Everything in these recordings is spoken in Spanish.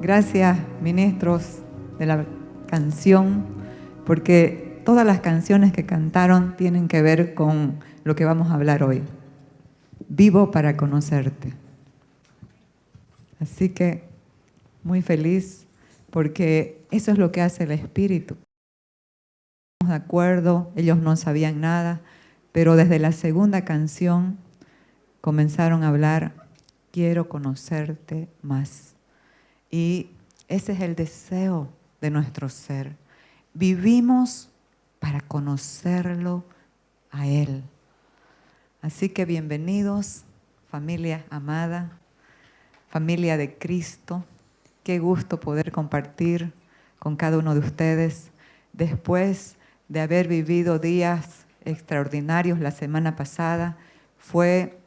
Gracias, ministros de la canción, porque todas las canciones que cantaron tienen que ver con lo que vamos a hablar hoy. Vivo para conocerte. Así que muy feliz, porque eso es lo que hace el Espíritu. De acuerdo, ellos no sabían nada, pero desde la segunda canción comenzaron a hablar, quiero conocerte más. Y ese es el deseo de nuestro ser. Vivimos para conocerlo a Él. Así que bienvenidos, familia amada, familia de Cristo. Qué gusto poder compartir con cada uno de ustedes después de haber vivido días extraordinarios la semana pasada. Fue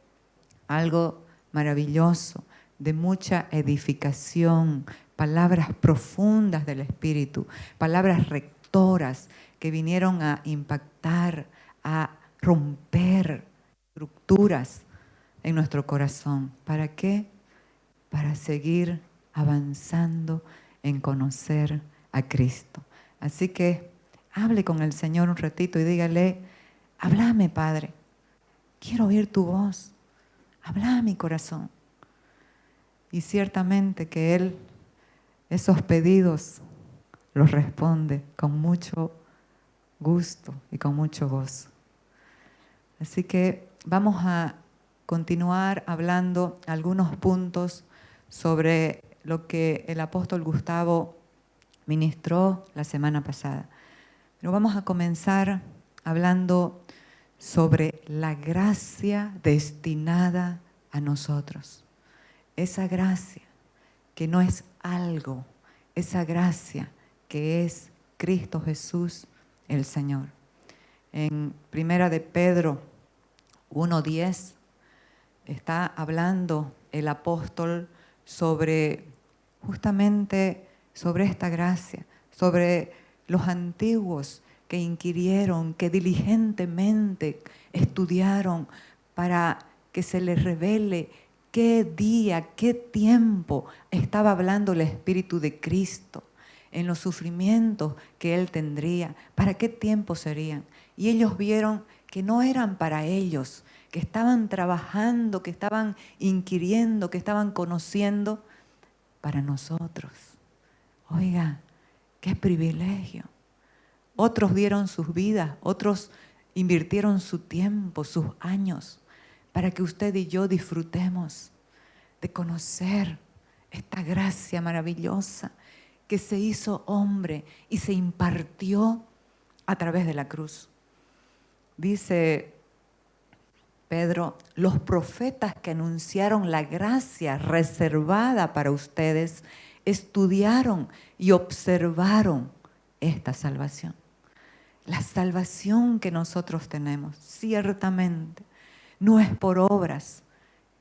algo maravilloso, de mucha edificación, palabras profundas del Espíritu, palabras rectoras que vinieron a impactar, a romper estructuras en nuestro corazón. ¿Para qué? Para seguir avanzando en conocer a Cristo. Así que hable con el Señor un ratito y dígale, háblame, Padre, quiero oír tu voz, habla a mi corazón. Y ciertamente que Él esos pedidos los responde con mucho gusto y con mucho gozo. Así que vamos a continuar hablando algunos puntos sobre lo que el apóstol Gustavo ministró la semana pasada. Pero vamos a comenzar hablando sobre la gracia destinada a nosotros. Esa gracia que no es algo, esa gracia que es Cristo Jesús el Señor. En Primera de Pedro 1:10 está hablando el apóstol sobre justamente sobre esta gracia, sobre los antiguos que inquirieron, que diligentemente estudiaron para que se les revele qué día, qué tiempo estaba hablando el Espíritu de Cristo en los sufrimientos que Él tendría, para qué tiempo serían. Y ellos vieron que no eran para ellos, que estaban trabajando, que estaban inquiriendo, que estaban conociendo para nosotros. Oiga, qué privilegio. Otros dieron sus vidas, otros invirtieron su tiempo, sus años, para que usted y yo disfrutemos de conocer esta gracia maravillosa que se hizo hombre y se impartió a través de la cruz. Dice Pedro, los profetas que anunciaron la gracia reservada para ustedes estudiaron y observaron esta salvación. La salvación que nosotros tenemos, ciertamente, no es por obras,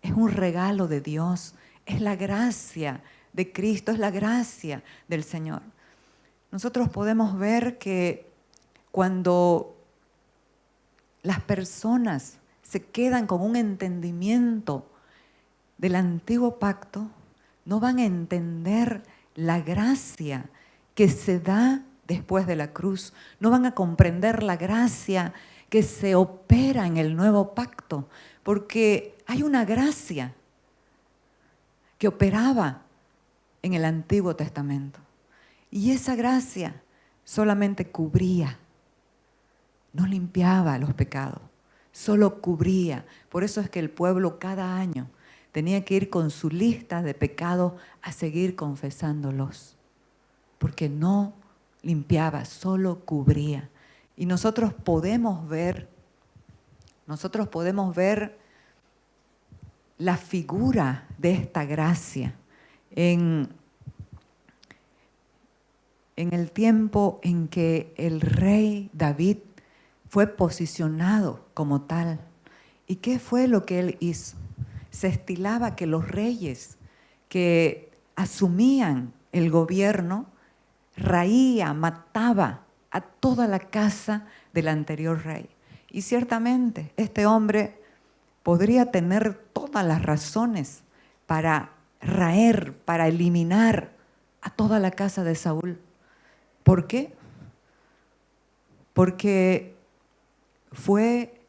es un regalo de Dios, es la gracia de Cristo, es la gracia del Señor. Nosotros podemos ver que cuando las personas se quedan con un entendimiento del antiguo pacto, no van a entender la gracia que se da después de la cruz, no van a comprender la gracia que se opera en el nuevo pacto, porque hay una gracia que operaba en el Antiguo Testamento. Y esa gracia solamente cubría, no limpiaba los pecados, solo cubría. Por eso es que el pueblo cada año tenía que ir con su lista de pecados a seguir confesándolos, porque no limpiaba, solo cubría. Y nosotros podemos ver la figura de esta gracia en el tiempo en que el rey David fue posicionado como tal. ¿Y qué fue lo que él hizo? Se estilaba que los reyes que asumían el gobierno raía, mataba a toda la casa del anterior rey. Y ciertamente este hombre podría tener todas las razones para raer, para eliminar a toda la casa de Saúl. ¿Por qué? Porque fue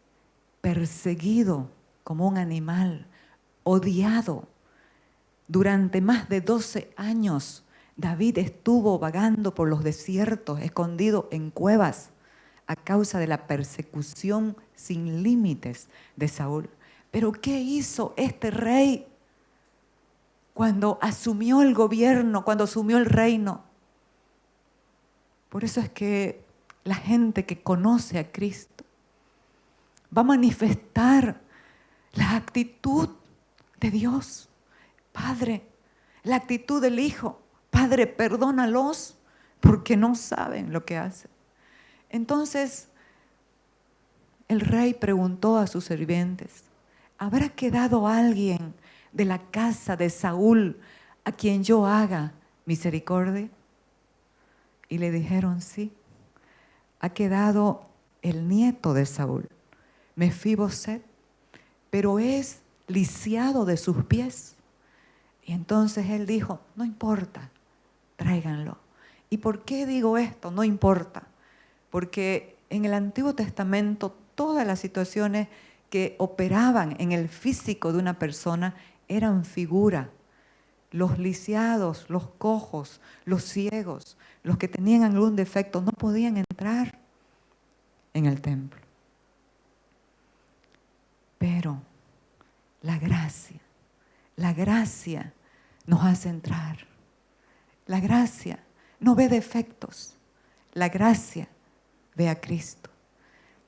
perseguido como un animal, odiado. Durante más de 12 años, David estuvo vagando por los desiertos, escondido en cuevas, a causa de la persecución sin límites de Saúl. Pero ¿qué hizo este rey cuando asumió el gobierno, cuando asumió el reino? Por eso es que la gente que conoce a Cristo va a manifestar la actitud de Dios, Padre, la actitud del Hijo, Padre, perdónalos porque no saben lo que hacen. Entonces, el rey preguntó a sus sirvientes, ¿habrá quedado alguien de la casa de Saúl a quien yo haga misericordia? Y le dijeron, sí, ha quedado el nieto de Saúl, Mefiboset, pero es lisiado de sus pies. Y entonces él dijo, no importa, tráiganlo. ¿Y por qué digo esto? No importa. Porque en el Antiguo Testamento todas las situaciones que operaban en el físico de una persona eran figura. Los lisiados, los cojos, los ciegos, los que tenían algún defecto no podían entrar en el templo. Pero la gracia nos hace entrar. La gracia no ve defectos. La gracia ve a Cristo.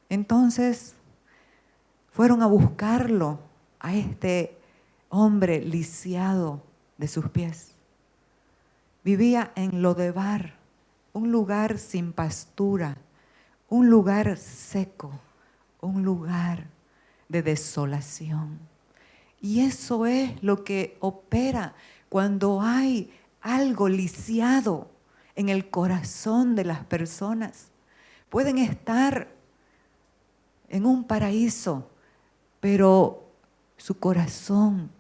Entonces fueron a buscarlo, a este hombre lisiado de sus pies. Vivía en Lodebar, un lugar sin pastura, un lugar seco, un lugar de desolación. Y eso es lo que opera cuando hay algo lisiado en el corazón de las personas. Pueden estar en un paraíso, pero su corazón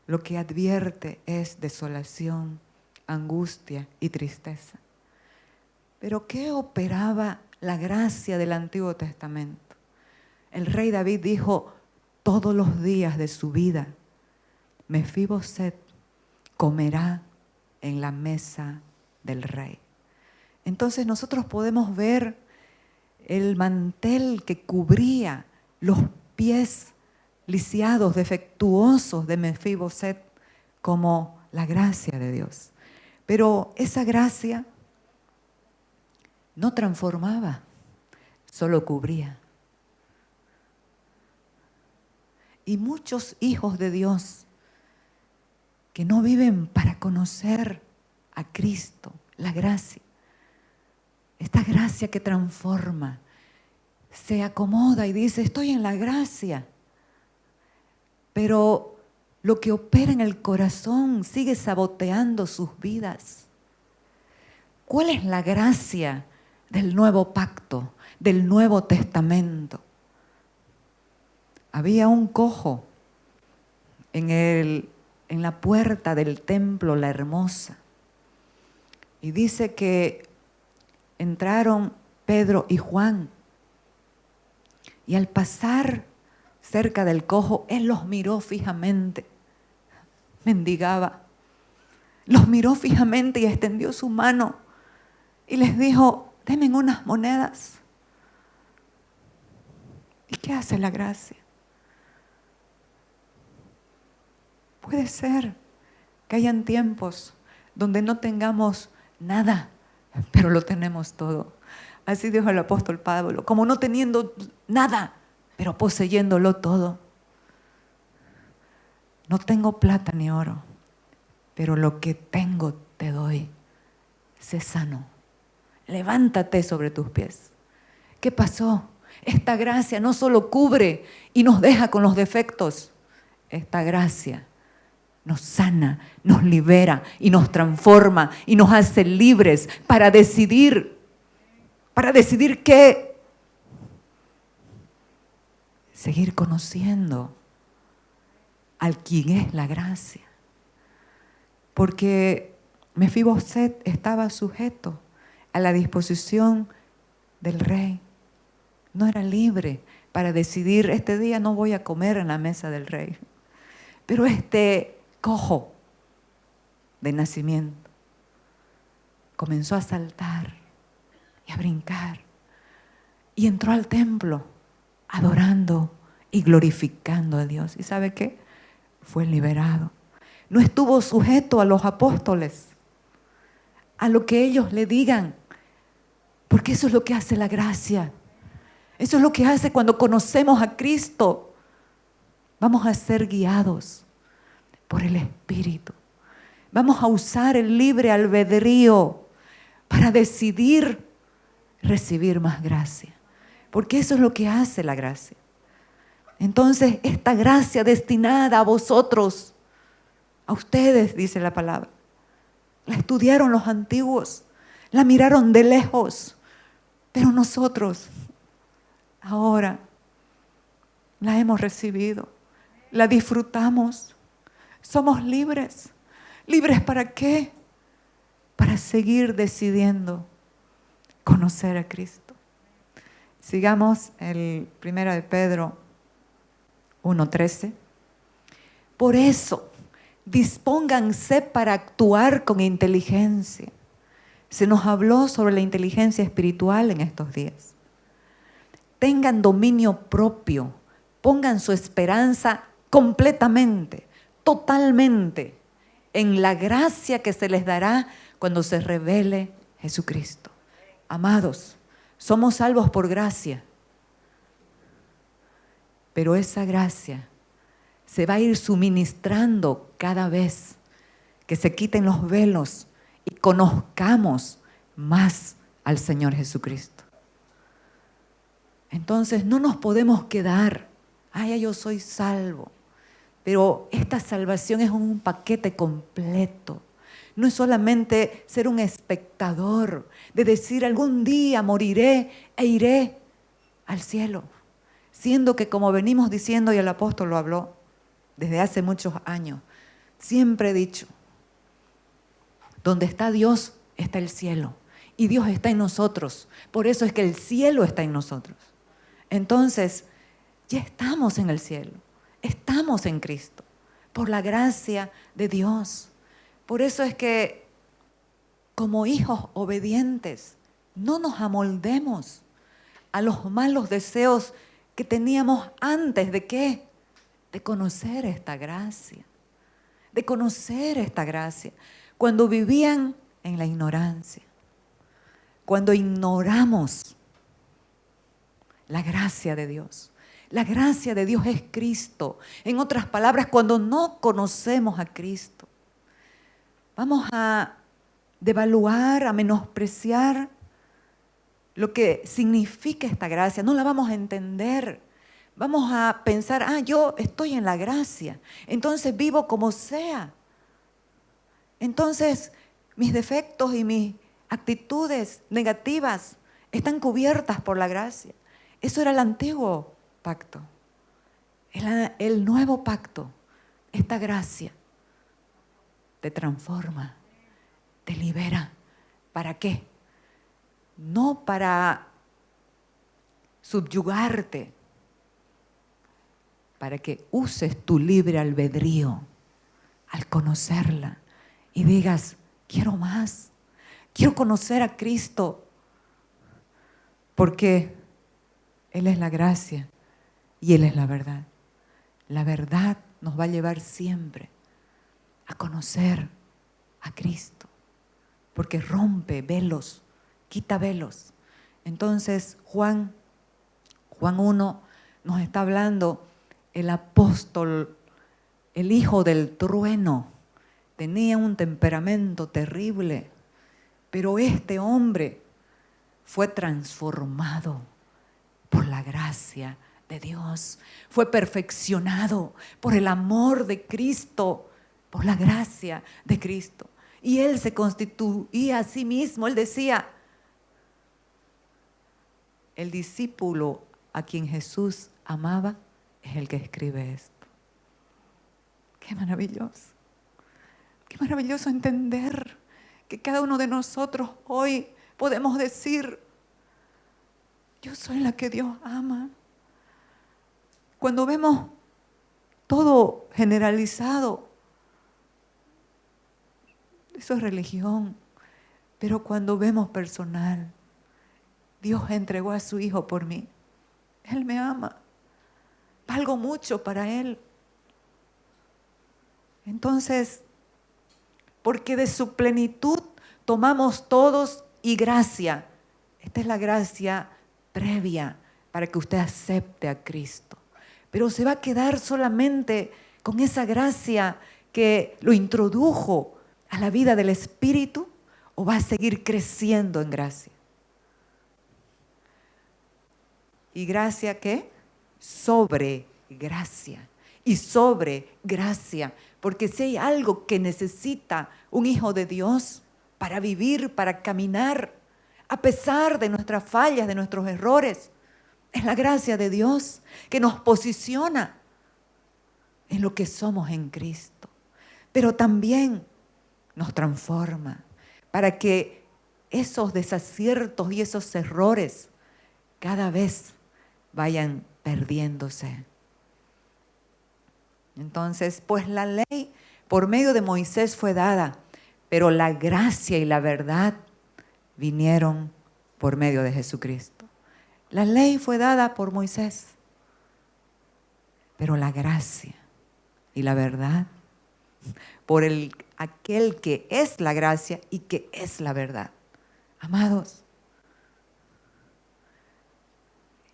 lo que advierte es desolación, angustia y tristeza. Pero ¿qué operaba la gracia del Antiguo Testamento? El rey David dijo, todos los días de su vida, Mefiboset comerá en la mesa del rey. Entonces nosotros podemos ver el mantel que cubría los pies lisiados, defectuosos de Mefiboset como la gracia de Dios. Pero esa gracia no transformaba, solo cubría. Y muchos hijos de Dios que no viven para conocer a Cristo, la gracia, esta gracia que transforma, se acomoda y dice, estoy en la gracia, pero lo que opera en el corazón sigue saboteando sus vidas. ¿Cuál es la gracia del nuevo pacto, del Nuevo Testamento? Había un cojo en la puerta del templo La Hermosa. Y dice que entraron Pedro y Juan. Y al pasar cerca del cojo, él los miró fijamente. Mendigaba. Los miró fijamente y extendió su mano. Y les dijo, denme unas monedas. ¿Y qué hace la gracia? Puede ser que hayan tiempos donde no tengamos nada, pero lo tenemos todo. Así dijo el apóstol Pablo, como no teniendo nada, pero poseyéndolo todo. No tengo plata ni oro, pero lo que tengo te doy. Sé sano. Levántate sobre tus pies. ¿Qué pasó? Esta gracia no solo cubre y nos deja con los defectos. Esta gracia nos sana, nos libera y nos transforma y nos hace libres para decidir qué. Seguir conociendo al quien es la gracia. Porque Mefiboset estaba sujeto a la disposición del rey. No era libre para decidir, este día no voy a comer en la mesa del rey. Pero este cojo de nacimiento comenzó a saltar y a brincar y entró al templo adorando y glorificando a Dios. ¿Y sabe qué? Fue liberado. No estuvo sujeto a los apóstoles, a lo que ellos le digan, porque eso es lo que hace la gracia. Eso es lo que hace cuando conocemos a Cristo. Vamos a ser guiados por el Espíritu. Vamos a usar el libre albedrío para decidir recibir más gracia. Porque eso es lo que hace la gracia. Entonces, esta gracia destinada a vosotros, a ustedes, dice la palabra, la estudiaron los antiguos, la miraron de lejos, pero nosotros ahora la hemos recibido, la disfrutamos, somos libres. ¿Libres para qué? Para seguir decidiendo conocer a Cristo. Sigamos el 1 de Pedro 1:13. Por eso, dispónganse para actuar con inteligencia. Se nos habló sobre la inteligencia espiritual en estos días. Tengan dominio propio, pongan su esperanza completamente, totalmente, en la gracia que se les dará cuando se revele Jesucristo. Amados, somos salvos por gracia, pero esa gracia se va a ir suministrando cada vez que se quiten los velos y conozcamos más al Señor Jesucristo. Entonces no nos podemos quedar, ay, yo soy salvo. Pero esta salvación es un paquete completo. No es solamente ser un espectador, de decir algún día moriré e iré al cielo. Siendo que, como venimos diciendo, y el apóstol lo habló desde hace muchos años, siempre he dicho, donde está Dios está el cielo. Y Dios está en nosotros. Por eso es que el cielo está en nosotros. Entonces, ya estamos en el cielo. Estamos en Cristo, por la gracia de Dios. Por eso es que, como hijos obedientes, no nos amoldemos a los malos deseos que teníamos antes de ¿qué? De conocer esta gracia. De conocer esta gracia. Cuando vivían en la ignorancia. Cuando ignoramos la gracia de Dios. La gracia de Dios es Cristo. En otras palabras, cuando no conocemos a Cristo, vamos a devaluar, a menospreciar lo que significa esta gracia. No la vamos a entender. Vamos a pensar, yo estoy en la gracia, entonces vivo como sea. Entonces, mis defectos y mis actitudes negativas están cubiertas por la gracia. Eso era el antiguo pacto. El nuevo pacto, esta gracia, te transforma, te libera. ¿Para qué? No para subyugarte, para que uses tu libre albedrío al conocerla y digas, quiero más, quiero conocer a Cristo, porque Él es la gracia y Él es la verdad. La verdad nos va a llevar siempre a conocer a Cristo, porque rompe velos, quita velos. Entonces Juan 1 nos está hablando, el apóstol, el hijo del trueno, tenía un temperamento terrible, pero este hombre fue transformado por la gracia de Dios, fue perfeccionado por el amor de Cristo, por la gracia de Cristo. Y él se constituía a sí mismo, él decía, el discípulo a quien Jesús amaba es el que escribe esto. Qué maravilloso entender que cada uno de nosotros hoy podemos decir, yo soy la que Dios ama. Cuando vemos todo generalizado, eso es religión. Pero cuando vemos personal, Dios entregó a su Hijo por mí. Él me ama. Valgo mucho para Él. Entonces, porque de su plenitud tomamos todos y gracia. Esta es la gracia previa para que usted acepte a Cristo. Pero se va a quedar solamente con esa gracia que lo introdujo a la vida del Espíritu, o va a seguir creciendo en gracia. ¿Y gracia qué? Sobre gracia. Y sobre gracia. Porque si hay algo que necesita un hijo de Dios para vivir, para caminar, a pesar de nuestras fallas, de nuestros errores, es la gracia de Dios que nos posiciona en lo que somos en Cristo. Pero también nos transforma para que esos desaciertos y esos errores cada vez vayan perdiéndose. Entonces, pues la ley por medio de Moisés fue dada, pero la gracia y la verdad vinieron por medio de Jesucristo. La ley fue dada por Moisés, pero la gracia y la verdad por aquel que es la gracia y que es la verdad. Amados,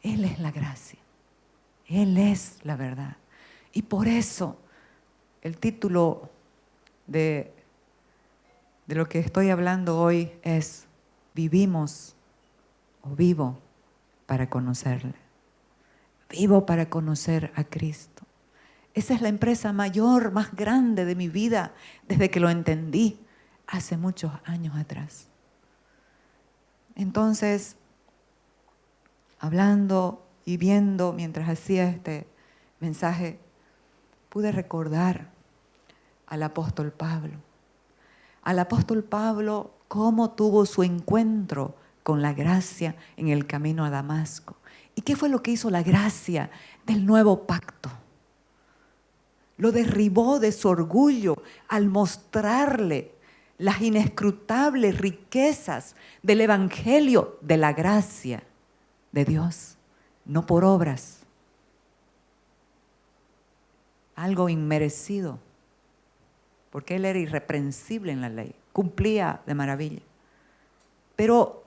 Él es la gracia, Él es la verdad. Y por eso el título de lo que estoy hablando hoy es Vivimos o vivo para conocerle. Vivo para conocer a Cristo. Esa es la empresa mayor, más grande de mi vida desde que lo entendí hace muchos años atrás. Entonces, hablando y viendo mientras hacía este mensaje, pude recordar al apóstol Pablo. Al apóstol Pablo, cómo tuvo su encuentro con la gracia en el camino a Damasco. ¿Y qué fue lo que hizo la gracia del nuevo pacto? Lo derribó de su orgullo al mostrarle las inescrutables riquezas del evangelio de la gracia de Dios, no por obras. Algo inmerecido, porque él era irreprensible en la ley, cumplía de maravilla. Pero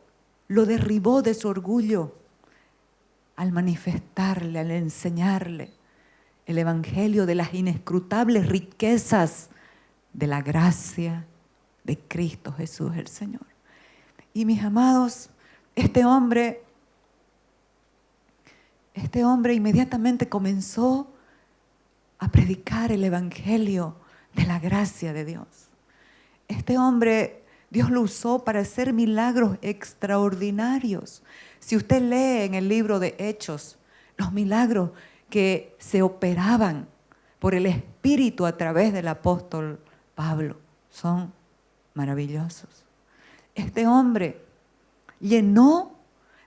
lo derribó de su orgullo al manifestarle, al enseñarle el evangelio de las inescrutables riquezas de la gracia de Cristo Jesús el Señor. Y mis amados, este hombre inmediatamente comenzó a predicar el evangelio de la gracia de Dios. Este hombre, Dios lo usó para hacer milagros extraordinarios. Si usted lee en el libro de Hechos, los milagros que se operaban por el Espíritu a través del apóstol Pablo son maravillosos. Este hombre llenó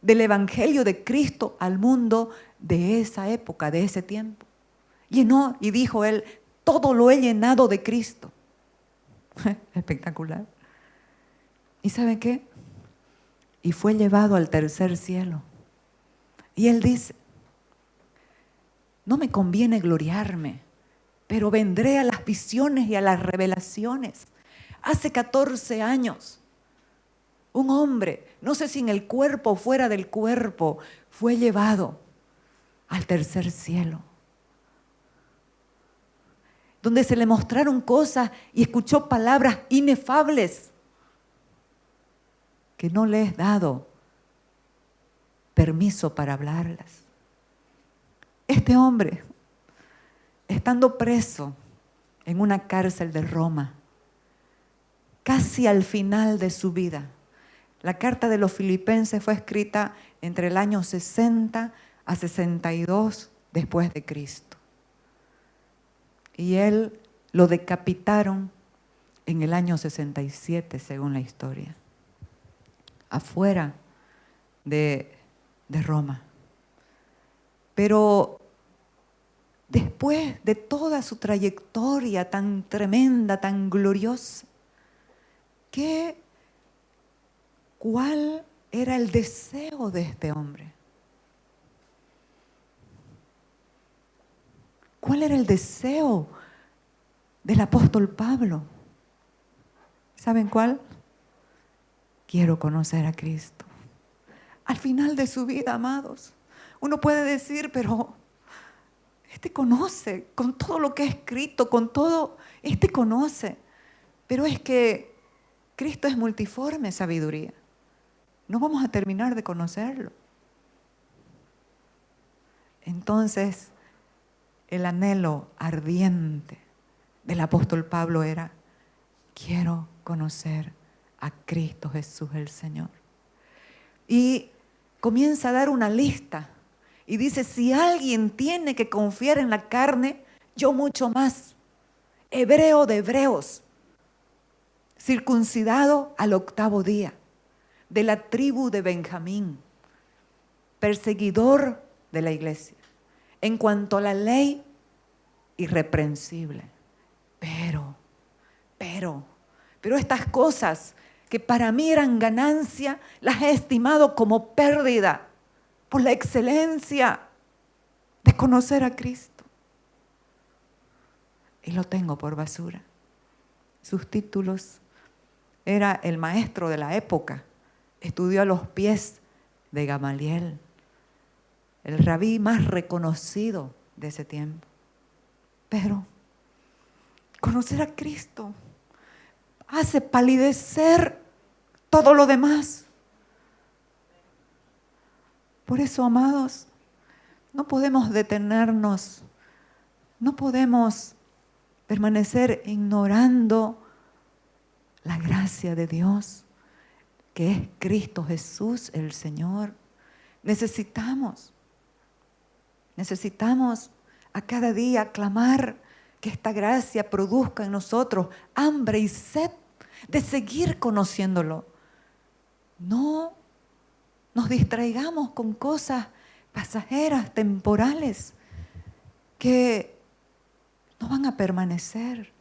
del evangelio de Cristo al mundo de esa época, de ese tiempo. Llenó y dijo él, todo lo he llenado de Cristo. Espectacular. ¿Y sabe qué? Y fue llevado al tercer cielo. Y él dice, no me conviene gloriarme, pero vendré a las visiones y a las revelaciones. Hace 14 años, un hombre, no sé si en el cuerpo o fuera del cuerpo, fue llevado al tercer cielo, donde se le mostraron cosas y escuchó palabras inefables que no le es dado permiso para hablarlas. Este hombre, estando preso en una cárcel de Roma, casi al final de su vida, la carta de los Filipenses fue escrita entre el año 60 a 62 después de Cristo. Y él lo decapitaron en el año 67, según la historia, afuera de Roma. Pero después de toda su trayectoria tan tremenda, tan gloriosa, ¿cuál era el deseo de este hombre? ¿Cuál era el deseo del apóstol Pablo? ¿Saben cuál? Quiero conocer a Cristo. Al final de su vida, amados, uno puede decir, pero este conoce, con todo lo que ha escrito, con todo, este conoce. Pero es que Cristo es multiforme sabiduría. No vamos a terminar de conocerlo. Entonces, el anhelo ardiente del apóstol Pablo era, quiero conocer a Cristo Jesús el Señor. Y comienza a dar una lista y dice, si alguien tiene que confiar en la carne, yo mucho más. Hebreo de hebreos, circuncidado al 8º día, de la tribu de Benjamín, perseguidor de la iglesia. En cuanto a la ley, irreprensible. Pero estas cosas que para mí eran ganancia, las he estimado como pérdida por la excelencia de conocer a Cristo. Y lo tengo por basura. Sus títulos: era el maestro de la época, estudió a los pies de Gamaliel, el rabí más reconocido de ese tiempo. Pero conocer a Cristo hace palidecer todo lo demás. Por eso, amados, no podemos detenernos, no podemos permanecer ignorando la gracia de Dios, que es Cristo Jesús el Señor. Necesitamos a cada día clamar que esta gracia produzca en nosotros hambre y sed de seguir conociéndolo. No nos distraigamos con cosas pasajeras, temporales, que no van a permanecer.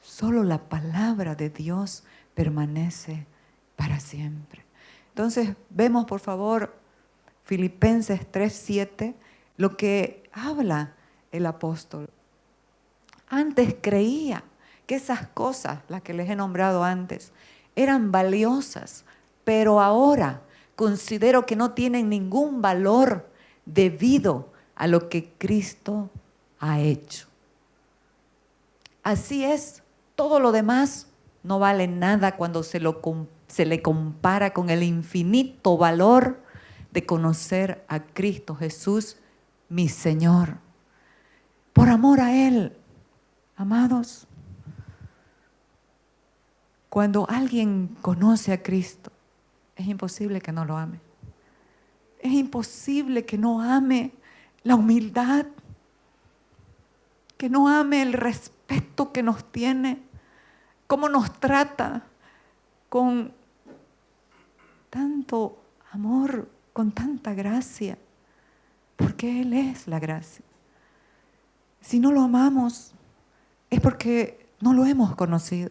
Solo la palabra de Dios permanece para siempre. Entonces, vemos por favor Filipenses 3:7, lo que habla el apóstol. Antes creía que esas cosas, las que les he nombrado antes, eran valiosas, pero ahora considero que no tienen ningún valor debido a lo que Cristo ha hecho. Así es, todo lo demás no vale nada cuando se le compara con el infinito valor de conocer a Cristo Jesús, mi Señor. Por amor a Él, amados, cuando alguien conoce a Cristo, es imposible que no lo ame. Es imposible que no ame la humildad, que no ame el respeto que nos tiene, cómo nos trata con tanto amor, con tanta gracia, porque Él es la gracia. Si no lo amamos, es porque no lo hemos conocido.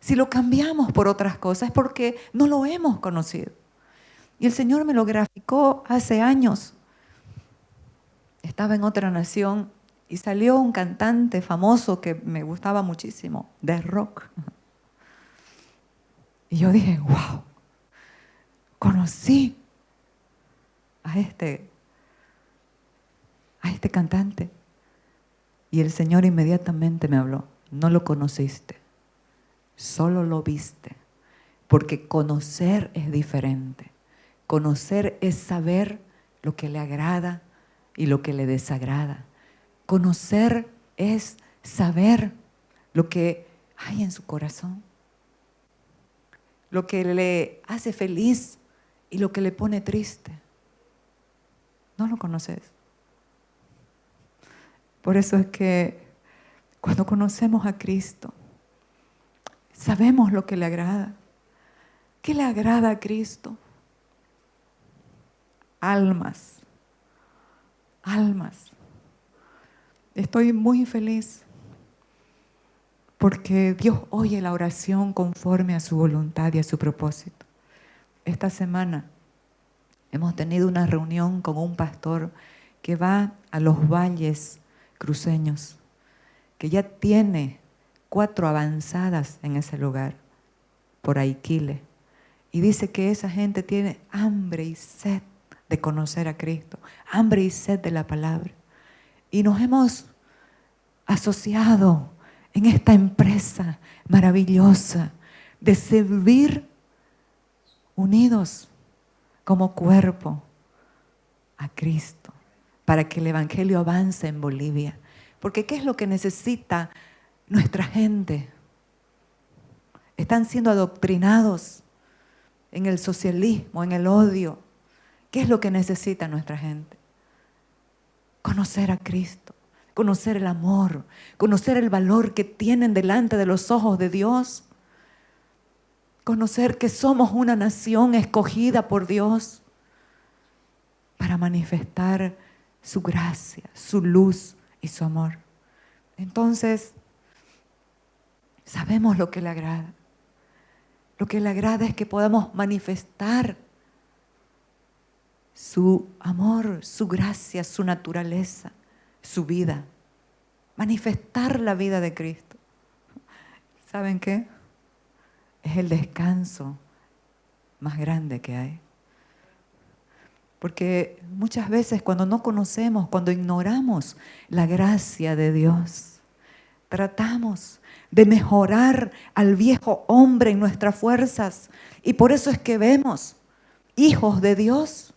Si lo cambiamos por otras cosas, es porque no lo hemos conocido. Y el Señor me lo graficó hace años. Estaba en otra nación y salió un cantante famoso que me gustaba muchísimo, de rock. Y yo dije, wow, conocí a este cantante. Y el Señor inmediatamente me habló, no lo conociste, solo lo viste, porque conocer es diferente. Conocer es saber lo que le agrada y lo que le desagrada. Conocer es saber lo que hay en su corazón, lo que le hace feliz y lo que le pone triste. No lo conoces. Por eso es que cuando conocemos a Cristo, Sabemos lo que le agrada. ¿Qué le agrada a Cristo? Almas. Almas. Estoy muy feliz porque Dios oye la oración conforme a su voluntad y a su propósito. Esta semana hemos tenido una reunión con un pastor que va a los valles cruceños, que ya tiene 4 avanzadas en ese lugar, por Aiquile. Y dice que esa gente tiene hambre y sed de conocer a Cristo, hambre y sed de la palabra. Y nos hemos asociado en esta empresa maravillosa de servir unidos como cuerpo a Cristo, para que el Evangelio avance en Bolivia. Porque ¿qué es lo que necesita nuestra gente? Están siendo adoctrinados en el socialismo, en el odio. ¿Qué es lo que necesita nuestra gente? Conocer a Cristo, conocer el amor, conocer el valor que tienen delante de los ojos de Dios, conocer que somos una nación escogida por Dios para manifestar su gracia, su luz y su amor. Entonces, sabemos lo que le agrada. Lo que le agrada es que podamos manifestar su amor, su gracia, su naturaleza, su vida. Manifestar la vida de Cristo. ¿Saben qué? Es el descanso más grande que hay. Porque muchas veces cuando no conocemos, cuando ignoramos la gracia de Dios, tratamos de mejorar al viejo hombre en nuestras fuerzas. Y por eso es que vemos hijos de Dios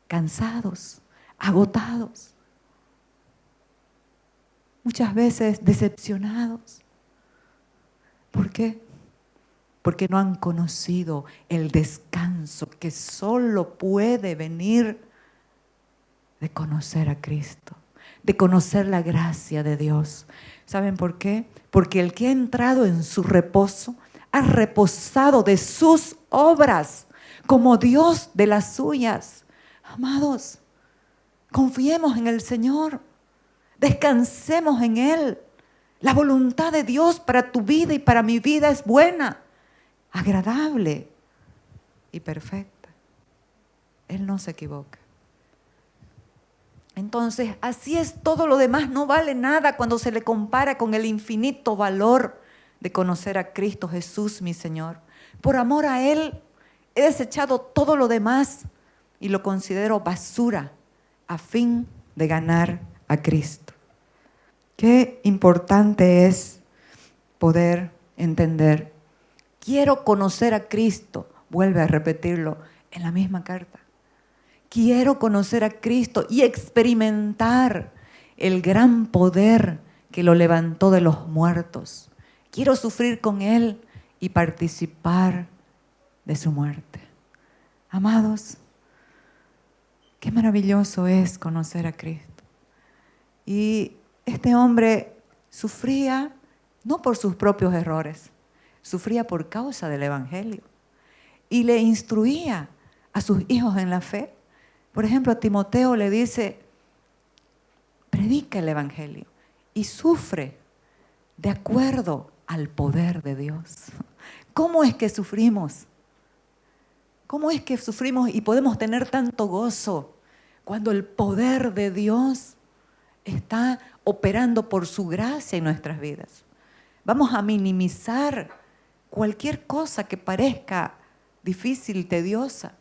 cansados, agotados, muchas veces decepcionados. ¿Por qué? Porque no han conocido el descanso que solo puede venir de conocer a Cristo, de conocer la gracia de Dios. ¿Saben por qué? Porque el que ha entrado en su reposo ha reposado de sus obras como Dios de las suyas. Amados, confiemos en el Señor, descansemos en Él. La voluntad de Dios para tu vida y para mi vida es buena, agradable y perfecta. Él no se equivoca. Entonces, así es, todo lo demás no vale nada cuando se le compara con el infinito valor de conocer a Cristo Jesús, mi Señor. Por amor a Él, he desechado todo lo demás y lo considero basura a fin de ganar a Cristo. Qué importante es poder entender. Quiero conocer a Cristo, vuelve a repetirlo en la misma carta. Quiero conocer a Cristo y experimentar el gran poder que lo levantó de los muertos. Quiero sufrir con Él y participar de su muerte. Amados, qué maravilloso es conocer a Cristo. Y este hombre sufría no por sus propios errores, sufría por causa del Evangelio. Y le instruía a sus hijos en la fe. Por ejemplo, a Timoteo le dice, predica el Evangelio y sufre de acuerdo al poder de Dios. ¿Cómo es que sufrimos? ¿Cómo es que sufrimos y podemos tener tanto gozo cuando el poder de Dios está operando por su gracia en nuestras vidas? Vamos a minimizar cualquier cosa que parezca difícil y tediosa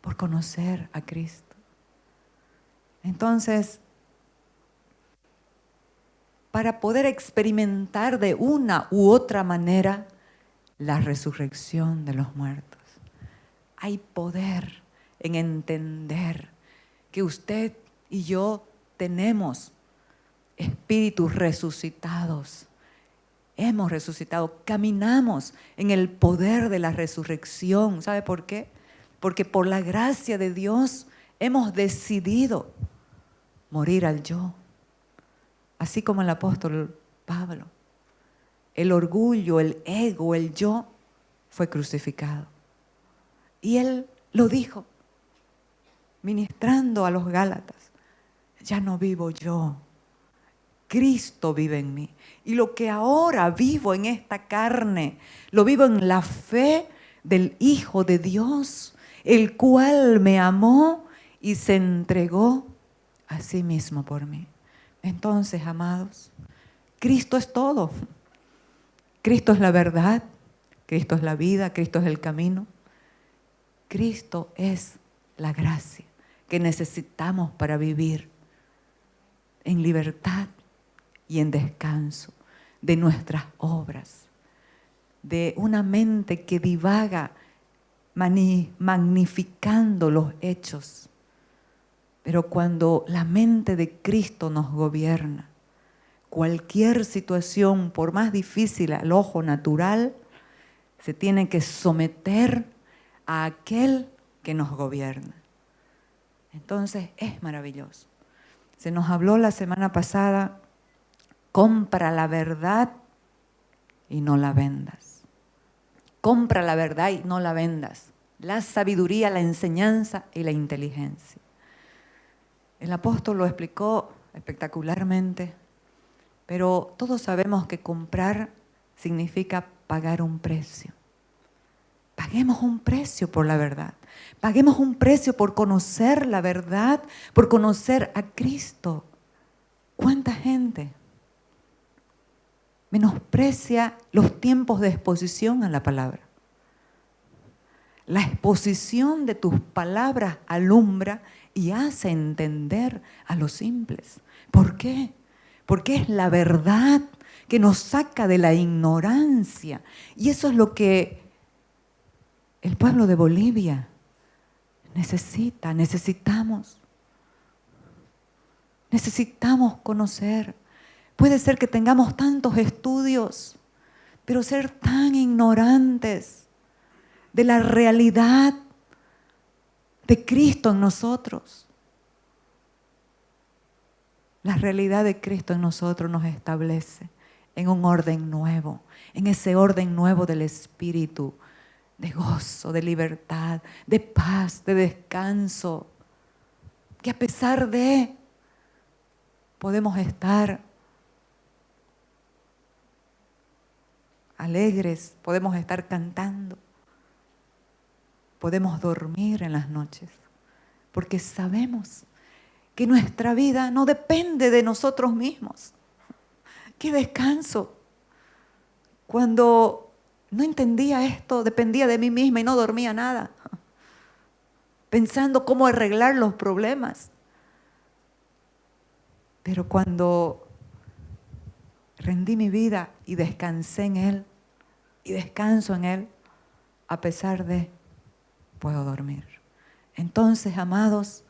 por conocer a Cristo. Entonces, para poder experimentar de una u otra manera la resurrección de los muertos, hay poder en entender que usted y yo tenemos espíritus resucitados. Hemos resucitado, caminamos en el poder de la resurrección. ¿Sabe por qué? Porque por la gracia de Dios hemos decidido morir al yo. Así como el apóstol Pablo. el orgullo, el ego, el yo, fue crucificado. Y Él lo dijo, ministrando a los Gálatas, ya no vivo yo, Cristo vive en mí. Y lo que ahora vivo en esta carne, lo vivo en la fe del Hijo de Dios, el cual me amó y se entregó a sí mismo por mí. Entonces, amados, Cristo es todo. Cristo es la verdad, Cristo es la vida, Cristo es el camino. Cristo es la gracia que necesitamos para vivir en libertad y en descanso de nuestras obras, de una mente que divaga magnificando los hechos. Pero cuando la mente de Cristo nos gobierna, cualquier situación, por más difícil al ojo natural, se tiene que someter a aquel que nos gobierna. Entonces es maravilloso. Se nos habló la semana pasada, compra la verdad y no la vendas. Compra la verdad y no la vendas. La sabiduría, la enseñanza y la inteligencia. El apóstol lo explicó espectacularmente, pero todos sabemos que comprar significa pagar un precio. Paguemos un precio por la verdad. Paguemos un precio por conocer la verdad, por conocer a Cristo. ¿Cuánta gente menosprecia los tiempos de exposición a la palabra? La exposición de tus palabras alumbra y hace entender a los simples. ¿Por qué? Porque es la verdad que nos saca de la ignorancia. Y eso es lo que el pueblo de Bolivia necesitamos. Necesitamos conocer. Puede ser que tengamos tantos estudios, pero ser tan ignorantes de la realidad de Cristo en nosotros. La realidad de Cristo en nosotros nos establece en un orden nuevo, en ese orden nuevo del Espíritu, de gozo, de libertad, de paz, de descanso, que a pesar de podemos estar alegres, podemos estar cantando, podemos dormir en las noches, porque sabemos que nuestra vida no depende de nosotros mismos. ¡Qué descanso! Cuando no entendía esto, dependía de mí misma y no dormía nada, pensando cómo arreglar los problemas. Pero cuando rendí mi vida y descansé en Él, y descanso en Él, a pesar de, puedo dormir. Entonces, amados,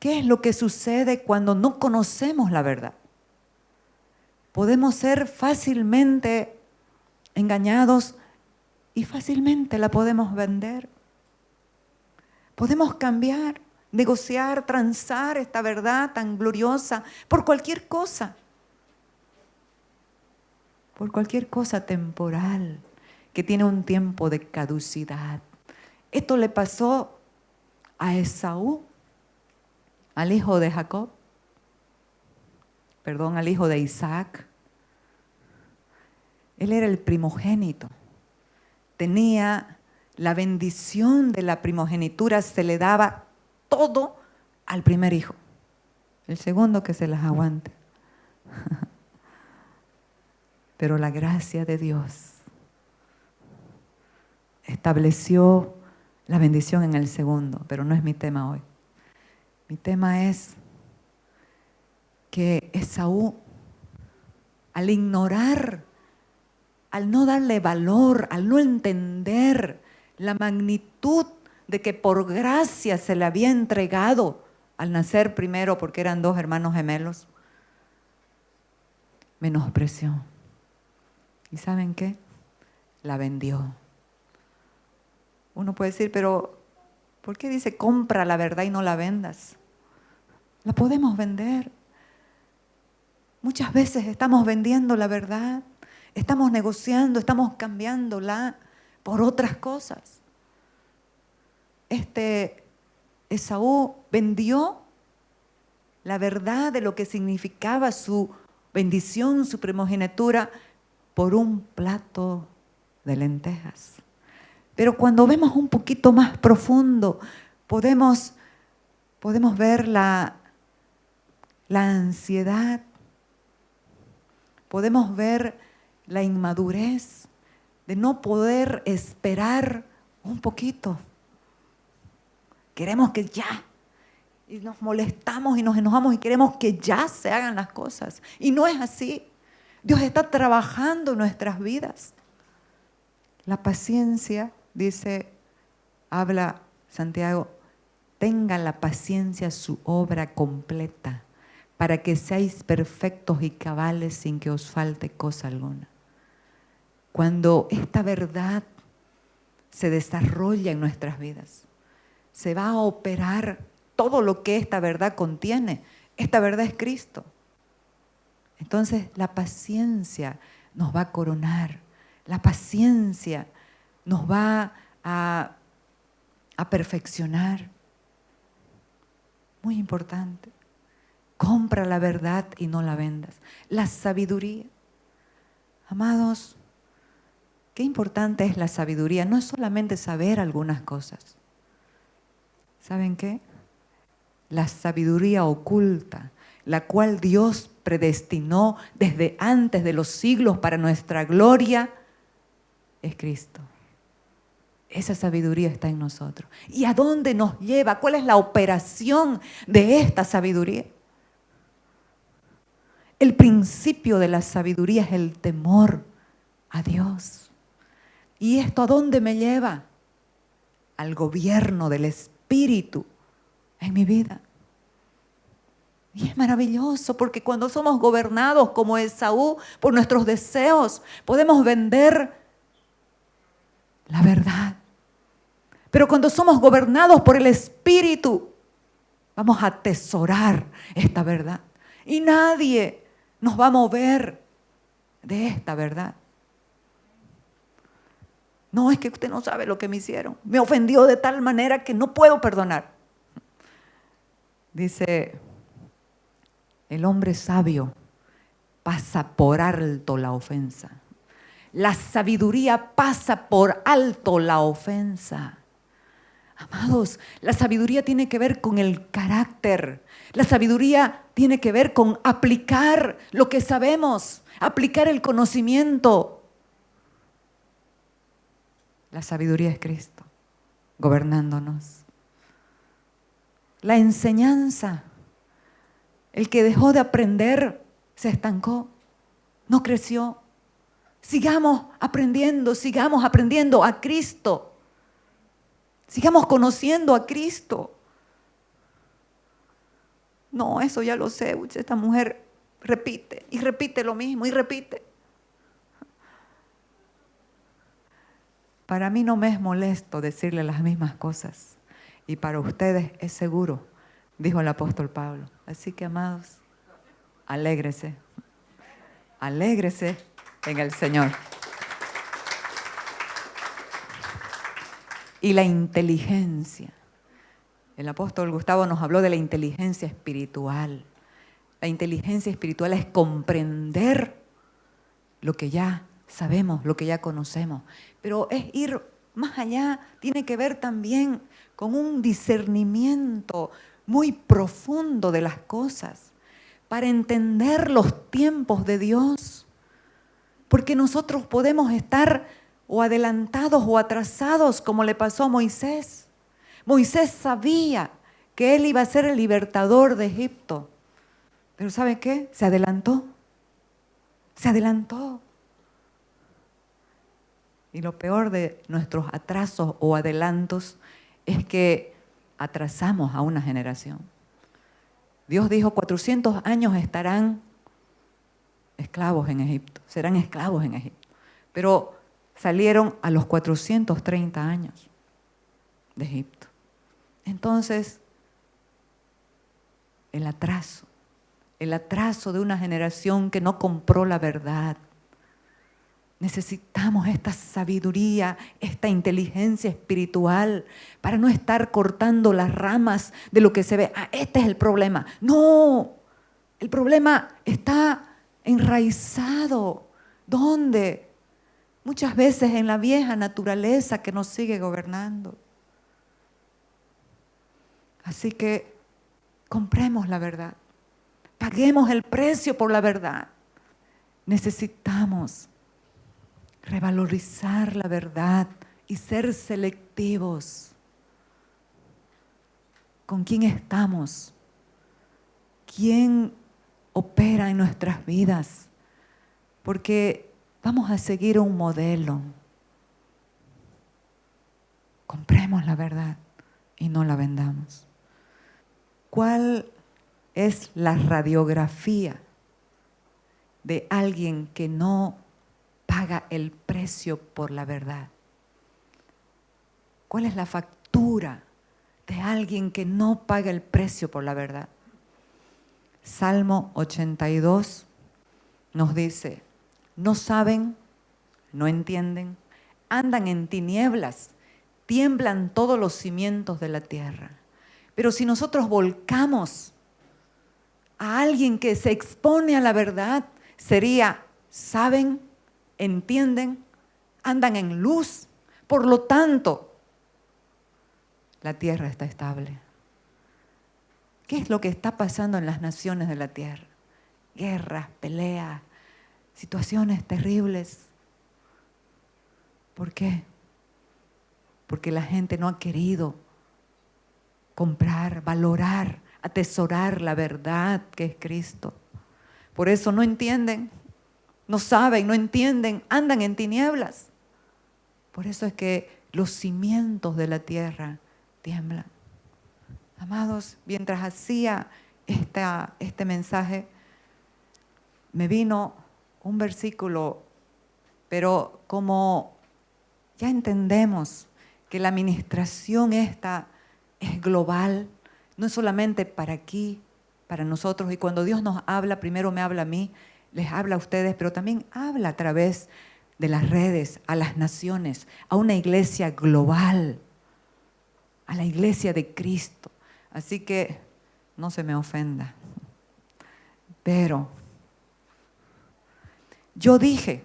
¿qué es lo que sucede cuando no conocemos la verdad? Podemos ser fácilmente engañados y fácilmente la podemos vender. Podemos cambiar, negociar, transar esta verdad tan gloriosa por cualquier cosa temporal que tiene un tiempo de caducidad. Esto le pasó a Esaú, al hijo de Jacob, al hijo de Isaac. Él era el primogénito. Tenía la bendición de la primogenitura, se le daba todo al primer hijo. El segundo que se las aguante. Pero la gracia de Dios estableció la bendición en el segundo, pero no es mi tema hoy. Mi tema es que Esaú, al ignorar, al no darle valor, al no entender la magnitud de que por gracia se le había entregado al nacer primero, porque eran dos hermanos gemelos, menospreció. ¿Y saben qué? La vendió. Uno puede decir, pero ¿por qué dice compra la verdad y no la vendas? La podemos vender. Muchas veces estamos vendiendo la verdad, Estamos negociando, estamos cambiándola por otras cosas. Esaú vendió la verdad de lo que significaba su bendición, su primogenitura, por un plato de lentejas. Pero cuando vemos un poquito más profundo, podemos ver la ansiedad, podemos ver la inmadurez de no poder esperar un poquito. Queremos que ya, y nos molestamos y nos enojamos y queremos que ya se hagan las cosas. Y no es así. Dios está trabajando en nuestras vidas. La paciencia, habla Santiago, tenga la paciencia su obra completa, para que seáis perfectos y cabales sin que os falte cosa alguna. Cuando esta verdad se desarrolla en nuestras vidas, se va a operar todo lo que esta verdad contiene. Esta verdad es Cristo. Entonces la paciencia nos va a coronar. La paciencia nos va a perfeccionar. Muy importante. Compra la verdad y no la vendas. La sabiduría. Amados, qué importante es la sabiduría. No es solamente saber algunas cosas. ¿Saben qué? La sabiduría oculta, la cual Dios predestinó desde antes de los siglos para nuestra gloria, es Cristo. Esa sabiduría está en nosotros. ¿Y a dónde nos lleva? ¿Cuál es la operación de esta sabiduría? El principio de la sabiduría es el temor a Dios. ¿Y esto a dónde me lleva? Al gobierno del Espíritu en mi vida. Y es maravilloso porque cuando somos gobernados como Esaú por nuestros deseos, podemos vender la verdad. Pero cuando somos gobernados por el Espíritu, vamos a atesorar esta verdad. Y nadie nos va a mover de esta verdad. No, es que usted no sabe lo que me hicieron. Me ofendió de tal manera que no puedo perdonar. Dice, el hombre sabio pasa por alto la ofensa. La sabiduría pasa por alto la ofensa. Amados, la sabiduría tiene que ver con el carácter. La sabiduría tiene que ver con aplicar lo que sabemos, aplicar el conocimiento. La sabiduría es Cristo, gobernándonos. La enseñanza. El que dejó de aprender se estancó, no creció. Sigamos aprendiendo a Cristo. Sigamos conociendo a Cristo. No, eso ya lo sé. Esta mujer repite y repite lo mismo y repite. Para mí no me es molesto decirle las mismas cosas. Y para ustedes es seguro, dijo el apóstol Pablo. Así que, amados, alégrese. Alégrese en el Señor. Y la inteligencia. El apóstol Gustavo nos habló de la inteligencia espiritual. La inteligencia espiritual es comprender lo que ya sabemos, lo que ya conocemos. Pero es ir más allá, tiene que ver también con un discernimiento muy profundo de las cosas, para entender los tiempos de Dios. Porque nosotros podemos estar o adelantados o atrasados, como le pasó a Moisés. Moisés sabía que él iba a ser el libertador de Egipto. Pero ¿sabe qué? Se adelantó. Se adelantó. Y lo peor de nuestros atrasos o adelantos es que atrasamos a una generación. Dios dijo, 400 años estarán esclavos en Egipto, serán esclavos en Egipto. Pero salieron a los 430 años de Egipto. Entonces, el atraso de una generación que no compró la verdad, Necesitamos esta sabiduría, esta inteligencia espiritual para no estar cortando las ramas de lo que se ve. Ah, este es el problema. No, el problema está enraizado. ¿Dónde? Muchas veces en la vieja naturaleza que nos sigue gobernando. Así que compremos la verdad. Paguemos el precio por la verdad. Necesitamos revalorizar la verdad y ser selectivos. ¿Con quién estamos? ¿Quién opera en nuestras vidas? Porque vamos a seguir un modelo. Compremos la verdad y no la vendamos. ¿Cuál es la radiografía de alguien que no paga el precio por la verdad? ¿Cuál es la factura de alguien que no paga el precio por la verdad? Salmo 82 nos dice: no saben, no entienden, andan en tinieblas, tiemblan todos los cimientos de la tierra. Pero si nosotros volcamos a alguien que se expone a la verdad, sería: saben, entienden, andan en luz, por lo tanto, la tierra está estable. ¿Qué es lo que está pasando en las naciones de la tierra? Guerras, peleas, situaciones terribles. ¿Por qué? Porque la gente no ha querido comprar, valorar, atesorar la verdad que es Cristo. Por eso no entienden, no saben, no entienden, andan en tinieblas. Por eso es que los cimientos de la tierra tiemblan. Amados, mientras hacía este mensaje, me vino un versículo, pero como ya entendemos que la administración esta es global, no es solamente para aquí, para nosotros, y cuando Dios nos habla, primero me habla a mí, les habla a ustedes, pero también habla a través de las redes, a las naciones, a una iglesia global, a la iglesia de Cristo. Así que no se me ofenda, pero yo dije,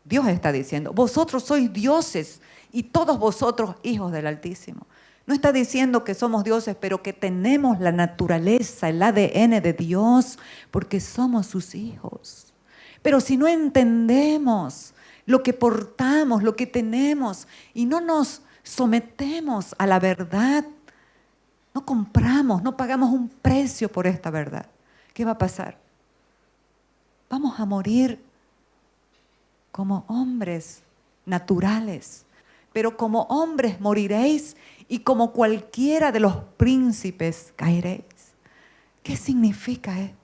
Dios está diciendo, vosotros sois dioses y todos vosotros hijos del Altísimo. No está diciendo que somos dioses, pero que tenemos la naturaleza, el ADN de Dios, porque somos sus hijos. Pero si no entendemos lo que portamos, lo que tenemos, y no nos sometemos a la verdad, no compramos, no pagamos un precio por esta verdad, ¿qué va a pasar? Vamos a morir como hombres naturales, pero como hombres moriréis y como cualquiera de los príncipes caeréis. ¿Qué significa esto?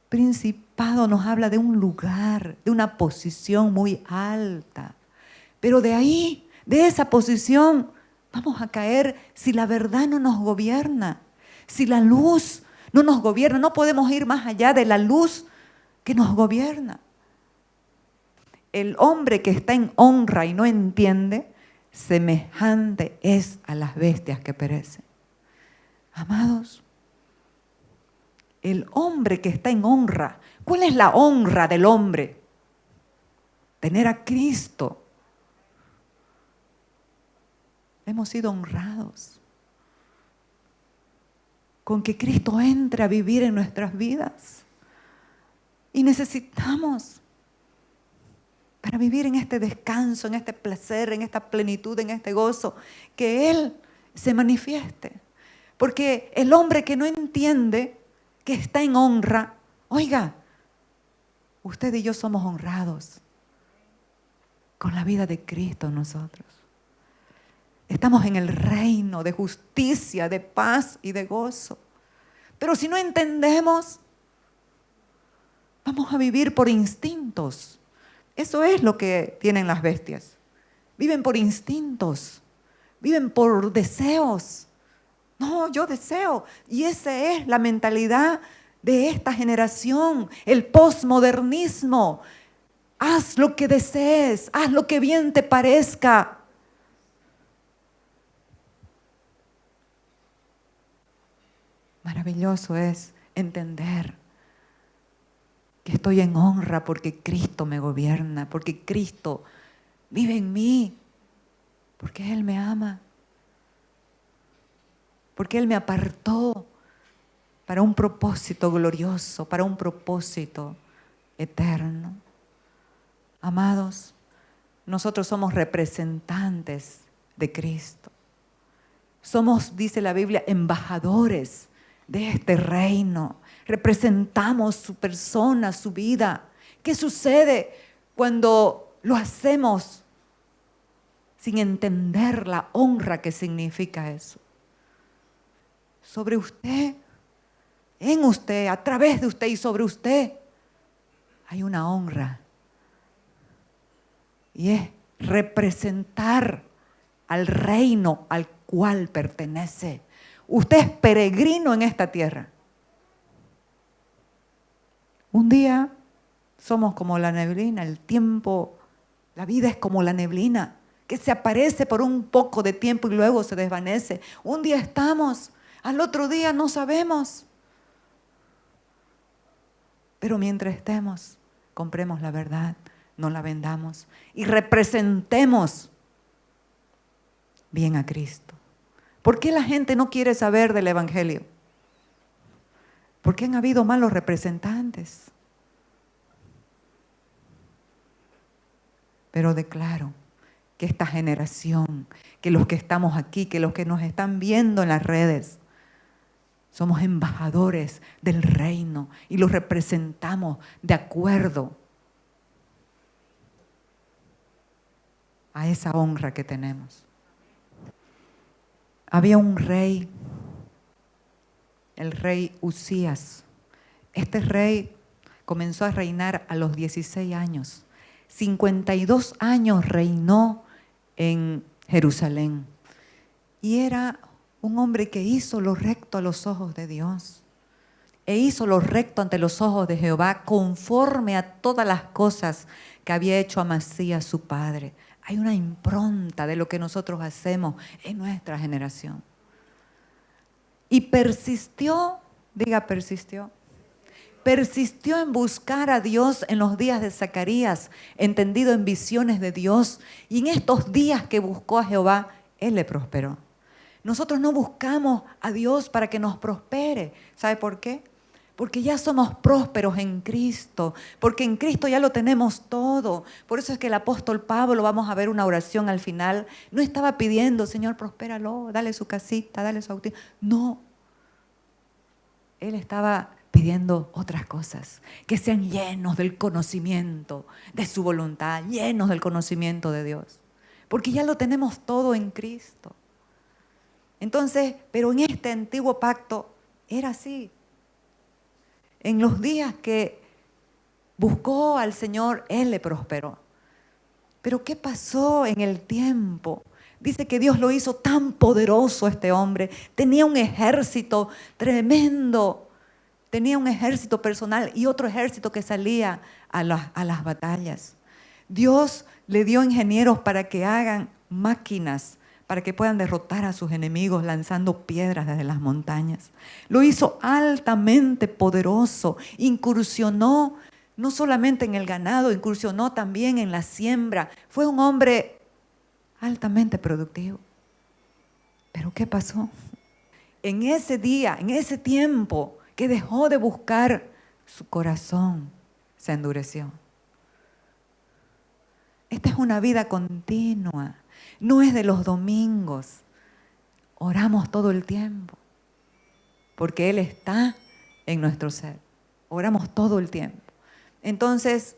Principado nos habla de un lugar, de una posición muy alta, pero de ahí, de esa posición, vamos a caer si la verdad no nos gobierna, si la luz no nos gobierna. No podemos ir más allá de la luz que nos gobierna. El hombre que está en honra y no entiende, semejante es a las bestias que perecen. Amados, el hombre que está en honra, ¿cuál es la honra del hombre? Tener a Cristo. Hemos sido honrados con que Cristo entre a vivir en nuestras vidas. Y necesitamos, para vivir en este descanso, en este placer, en esta plenitud, en este gozo, que Él se manifieste. Porque el hombre que no entiende que está en honra, oiga, usted y yo somos honrados con la vida de Cristo en nosotros. Estamos en el reino de justicia, de paz y de gozo. Pero si no entendemos, vamos a vivir por instintos. Eso es lo que tienen las bestias. Viven por instintos, viven por deseos. No, yo deseo. Y esa es la mentalidad de esta generación, el posmodernismo. Haz lo que desees, haz lo que bien te parezca. Maravilloso es entender que estoy en honra porque Cristo me gobierna, porque Cristo vive en mí, porque Él me ama, porque Él me apartó para un propósito glorioso, para un propósito eterno. Amados, nosotros somos representantes de Cristo. Somos, dice la Biblia, embajadores de este reino. Representamos su persona, su vida. ¿Qué sucede cuando lo hacemos sin entender la honra que significa eso? Sobre usted, en usted, a través de usted y sobre usted, hay una honra. Y es representar al reino al cual pertenece. Usted es peregrino en esta tierra. Un día somos como la neblina, el tiempo, la vida es como la neblina, que se aparece por un poco de tiempo y luego se desvanece. Un día estamos, al otro día no sabemos. Pero mientras estemos, compremos la verdad, no la vendamos y representemos bien a Cristo. ¿Por qué la gente no quiere saber del Evangelio? Porque han habido malos representantes. Pero declaro que esta generación, que los que estamos aquí, que los que nos están viendo en las redes, somos embajadores del reino y los representamos de acuerdo a esa honra que tenemos. Había un rey, el rey Usías. Este rey comenzó a reinar a los 16 años. 52 años reinó en Jerusalén. Y era un hombre que hizo lo recto a los ojos de Dios. E hizo lo recto ante los ojos de Jehová, conforme a todas las cosas que había hecho Amasías su padre. Hay una impronta de lo que nosotros hacemos en nuestra generación. Y persistió, diga persistió en buscar a Dios en los días de Zacarías, entendido en visiones de Dios. Y en estos días que buscó a Jehová, Él le prosperó. Nosotros no buscamos a Dios para que nos prospere. ¿Sabe por qué? Porque ya somos prósperos en Cristo, porque en Cristo ya lo tenemos todo. Por eso es que el apóstol Pablo, vamos a ver una oración al final, no estaba pidiendo, Señor, prospéralo, dale su casita, dale su auto. No, él estaba pidiendo otras cosas, que sean llenos del conocimiento de su voluntad, llenos del conocimiento de Dios, porque ya lo tenemos todo en Cristo. Entonces, pero en este antiguo pacto era así. En los días que buscó al Señor, Él le prosperó. Pero ¿qué pasó en el tiempo? Dice que Dios lo hizo tan poderoso este hombre. Tenía un ejército tremendo. Tenía un ejército personal y otro ejército que salía a las batallas. Dios le dio ingenieros para que hagan máquinas, para que puedan derrotar a sus enemigos lanzando piedras desde las montañas. Lo hizo altamente poderoso, incursionó no solamente en el ganado, incursionó también en la siembra. Fue un hombre altamente productivo. ¿Pero qué pasó? En ese día, en ese tiempo que dejó de buscar, su corazón se endureció. Esta es una vida continua. No es de los domingos. Oramos todo el tiempo. Porque Él está en nuestro ser. Oramos todo el tiempo. Entonces,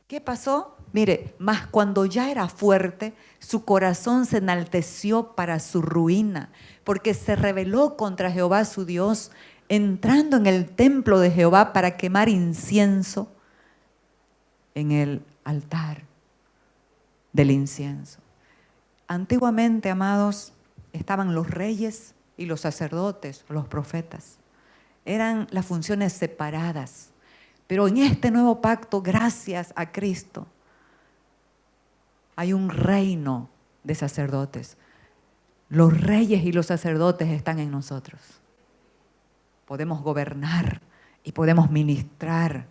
¿qué pasó? Mire, mas cuando ya era fuerte, su corazón se enalteció para su ruina, porque se rebeló contra Jehová su Dios, entrando en el templo de Jehová para quemar incienso en el altar del incienso. Antiguamente, amados, estaban los reyes y los sacerdotes, los profetas. Eran las funciones separadas. Pero en este nuevo pacto, gracias a Cristo, hay un reino de sacerdotes. Los reyes y los sacerdotes están en nosotros. Podemos gobernar y podemos ministrar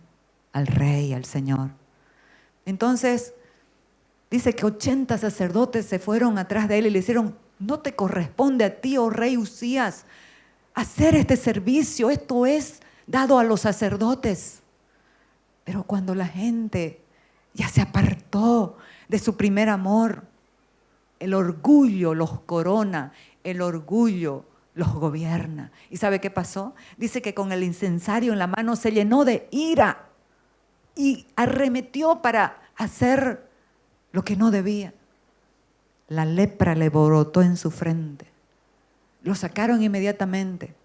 al Rey, al Señor. Entonces, dice que 80 sacerdotes se fueron atrás de él y le dijeron: no te corresponde a ti, oh rey Usías, hacer este servicio. Esto es dado a los sacerdotes. Pero cuando la gente ya se apartó de su primer amor, el orgullo los corona, el orgullo los gobierna. ¿Y sabe qué pasó? Dice que con el incensario en la mano se llenó de ira y arremetió para hacer lo que no debía. La lepra le brotó en su frente. Lo sacaron inmediatamente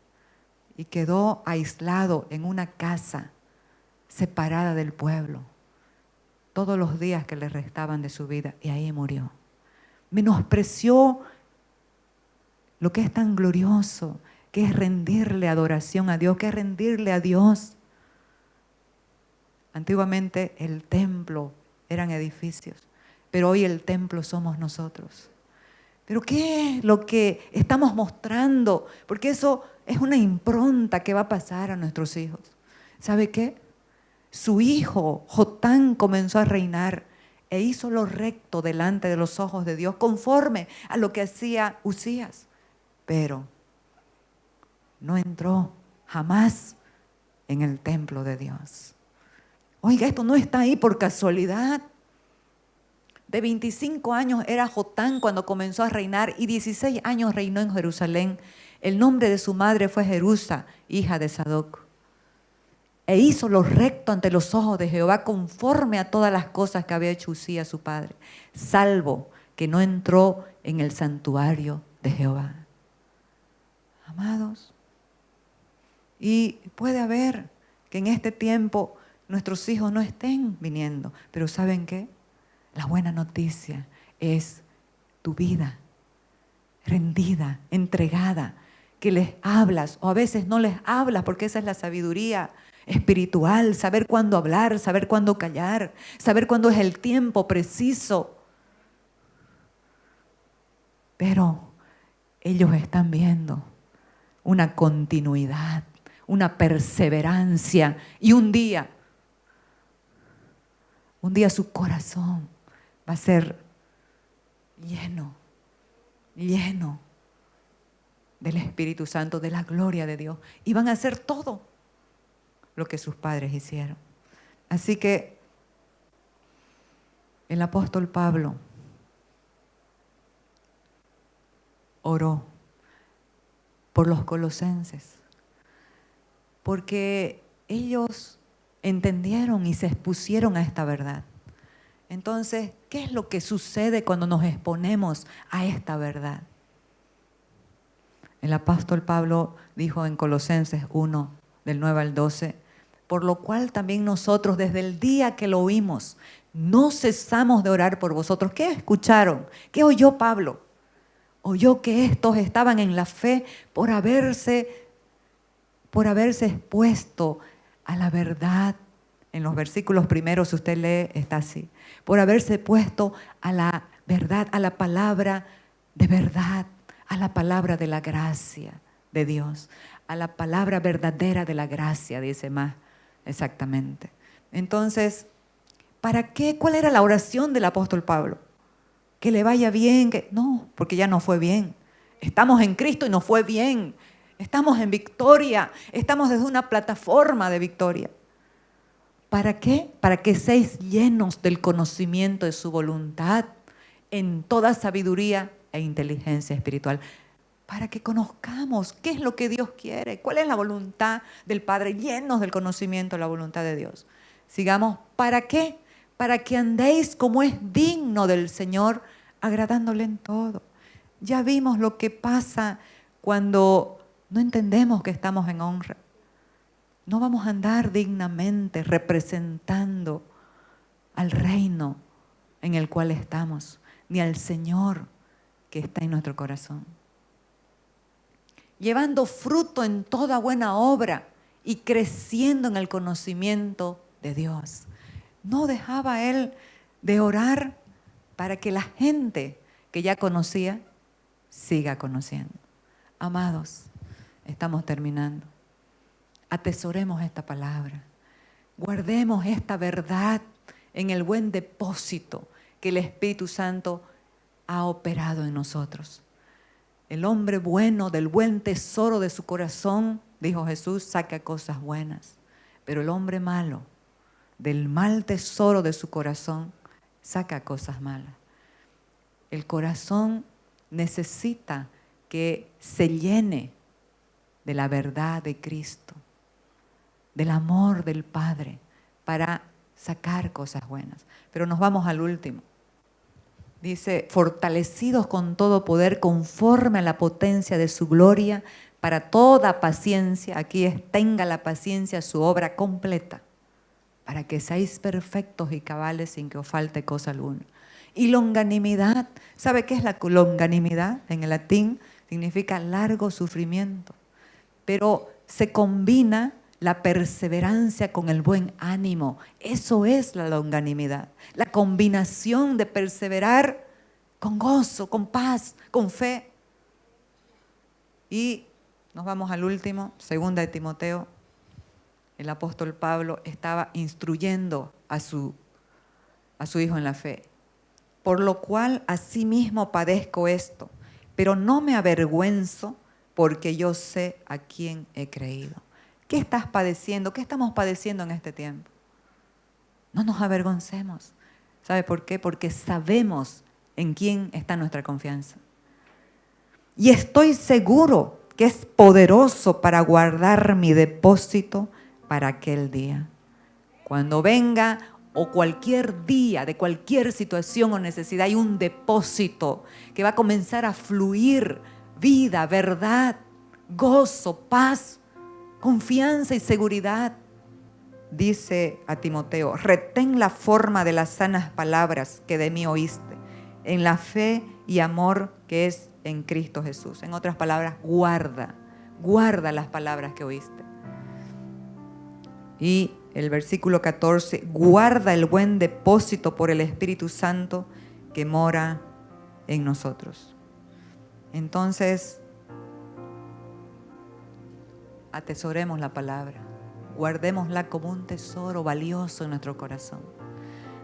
y quedó aislado en una casa separada del pueblo todos los días que le restaban de su vida, y ahí murió. Menospreció lo que es tan glorioso, que es rendirle adoración a Dios, que es rendirle a Dios. Antiguamente el templo eran edificios, pero hoy el templo somos nosotros. ¿Pero qué es lo que estamos mostrando? Porque eso es una impronta que va a pasar a nuestros hijos. ¿Sabe qué? Su hijo Jotán comenzó a reinar e hizo lo recto delante de los ojos de Dios, conforme a lo que hacía Usías. Pero no entró jamás en el templo de Dios. Oiga, esto no está ahí por casualidad. De 25 años era Jotán cuando comenzó a reinar, y 16 años reinó en Jerusalén. El nombre de su madre fue Jerusa, hija de Sadoc. E hizo lo recto ante los ojos de Jehová, conforme a todas las cosas que había hecho Usías su padre, salvo que no entró en el santuario de Jehová. Amados, y puede haber que en este tiempo nuestros hijos no estén viniendo, pero ¿saben qué? La buena noticia es tu vida rendida, entregada, que les hablas, o a veces no les hablas, porque esa es la sabiduría espiritual, saber cuándo hablar, saber cuándo callar, saber cuándo es el tiempo preciso. Pero ellos están viendo una continuidad, una perseverancia, y un día su corazón va a ser lleno del Espíritu Santo, de la gloria de Dios, y van a hacer todo lo que sus padres hicieron. Así que el apóstol Pablo oró por los colosenses, porque ellos entendieron y se expusieron a esta verdad. Entonces, ¿qué es lo que sucede cuando nos exponemos a esta verdad? El apóstol Pablo dijo en Colosenses 1, del 9 al 12, por lo cual también nosotros desde el día que lo oímos, no cesamos de orar por vosotros. ¿Qué escucharon? ¿Qué oyó Pablo? Oyó que estos estaban en la fe por haberse expuesto a la verdad. En los versículos primeros, si usted lee, está así. Por haberse puesto a la verdad, a la palabra de verdad, a la palabra de la gracia de Dios, a la palabra verdadera de la gracia, dice más exactamente. Entonces, ¿para qué? ¿Cuál era la oración del apóstol Pablo? Que le vaya bien, no, porque ya no fue bien. Estamos en Cristo y nos fue bien. Estamos en victoria, estamos desde una plataforma de victoria. ¿Para qué? Para que seáis llenos del conocimiento de su voluntad en toda sabiduría e inteligencia espiritual. Para que conozcamos qué es lo que Dios quiere, cuál es la voluntad del Padre, llenos del conocimiento de la voluntad de Dios. Sigamos, ¿para qué? Para que andéis como es digno del Señor, agradándole en todo. Ya vimos lo que pasa cuando no entendemos que estamos en honra. No vamos a andar dignamente representando al reino en el cual estamos, ni al Señor que está en nuestro corazón. Llevando fruto en toda buena obra y creciendo en el conocimiento de Dios. No dejaba él de orar para que la gente que ya conocía siga conociendo. Amados, estamos terminando. Atesoremos esta palabra. Guardemos esta verdad en el buen depósito que el Espíritu Santo ha operado en nosotros. El hombre bueno del buen tesoro de su corazón, dijo Jesús, saca cosas buenas. Pero el hombre malo del mal tesoro de su corazón saca cosas malas. El corazón necesita que se llene de la verdad de Cristo, del amor del Padre, para sacar cosas buenas. Pero nos vamos al último. Dice, fortalecidos con todo poder, conforme a la potencia de su gloria, para toda paciencia, aquí tenga la paciencia su obra completa, para que seáis perfectos y cabales sin que os falte cosa alguna. Y longanimidad, ¿sabe qué es la longanimidad? En el latín significa largo sufrimiento, pero se combina la perseverancia con el buen ánimo. Eso es la longanimidad, la combinación de perseverar con gozo, con paz, con fe. Y nos vamos al último, 2 de Timoteo. El apóstol Pablo estaba instruyendo a su hijo en la fe. Por lo cual asimismo padezco esto, pero no me avergüenzo porque yo sé a quién he creído. ¿Qué estás padeciendo? ¿Qué estamos padeciendo en este tiempo? No nos avergoncemos. ¿Sabe por qué? Porque sabemos en quién está nuestra confianza. Y estoy seguro que es poderoso para guardar mi depósito para aquel día. Cuando venga o cualquier día de cualquier situación o necesidad, hay un depósito que va a comenzar a fluir vida, verdad, gozo, paz, confianza y seguridad. Dice a Timoteo, retén la forma de las sanas palabras que de mí oíste, en la fe y amor que es en Cristo Jesús. En otras palabras, guarda las palabras que oíste. Y el versículo 14, guarda el buen depósito por el Espíritu Santo que mora en nosotros. Entonces, atesoremos la palabra, guardémosla como un tesoro valioso en nuestro corazón.